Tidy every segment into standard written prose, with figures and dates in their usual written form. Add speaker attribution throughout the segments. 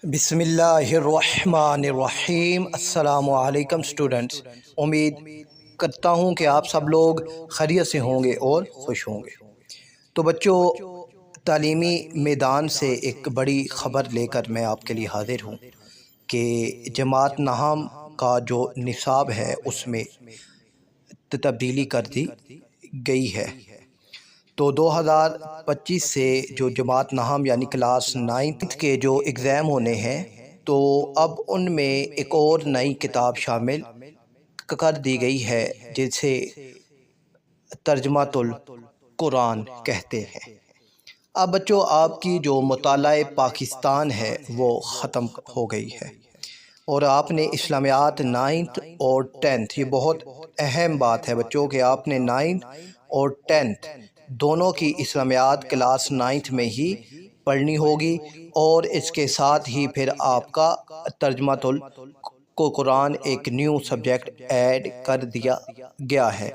Speaker 1: بسم اللہ الرحمن الرحیم۔ السلام علیکم اسٹوڈنٹس، امید کرتا ہوں کہ آپ سب لوگ خیریت سے ہوں گے اور خوش ہوں گے۔ تو بچوں، تعلیمی میدان سے ایک بڑی خبر لے کر میں آپ کے لیے حاضر ہوں کہ جماعت نہم کا جو نصاب ہے اس میں تبدیلی کر دی گئی ہے۔ تو 2025 سے جو جماعت نہم یعنی کلاس 9 کے جو ایگزام ہونے ہیں، تو اب ان میں ایک اور نئی کتاب شامل کر دی گئی ہے جسے ترجمۃ القرآن کہتے ہیں۔ اب بچوں، آپ کی جو مطالعہ پاکستان ہے وہ ختم ہو گئی ہے اور آپ نے اسلامیات 9 اور 10، یہ بہت اہم بات ہے بچوں کہ آپ نے 9 اور 10 دونوں کی اسلامیات کلاس 9 میں ہی پڑھنی ہوگی، اور اس کے ساتھ ہی پھر آپ کا ترجمۃ القرآن ایک نیو سبجیکٹ ایڈ کر دیا گیا ہے۔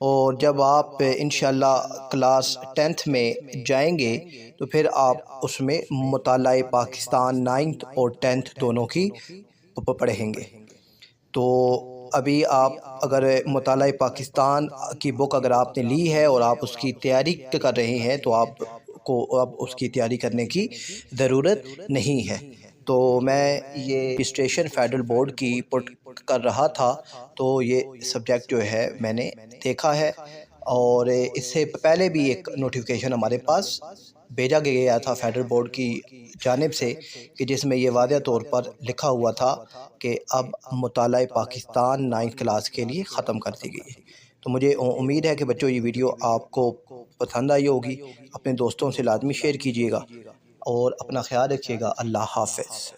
Speaker 1: اور جب آپ انشاءاللہ کلاس 10 میں جائیں گے تو پھر آپ اس میں مطالعہ پاکستان 9 اور 10 دونوں کی پڑھیں گے۔ تو ابھی آپ اگر مطالعہ پاکستان کی بک اگر آپ نے لی ہے اور آپ اس کی تیاری کر رہے ہیں تو آپ کو اب اس کی تیاری کرنے کی ضرورت نہیں ہے۔ تو میں یہ رجسٹریشن فیڈرل بورڈ کی پٹ کر رہا تھا تو یہ سبجیکٹ جو ہے میں نے دیکھا ہے، اور اس سے پہلے بھی ایک نوٹیفیکیشن ہمارے پاس بھیجا گیا تھا فیڈرل بورڈ کی جانب سے کہ جس میں یہ واضح طور پر لکھا ہوا تھا کہ اب مطالعہ پاکستان 9 کلاس کے لیے ختم کر دی گئی ہے۔ تو مجھے امید ہے کہ بچوں یہ ویڈیو آپ کو پسند آئی ہوگی، اپنے دوستوں سے لازمی شیئر کیجیے گا اور اپنا خیال رکھیے گا۔ اللہ حافظ۔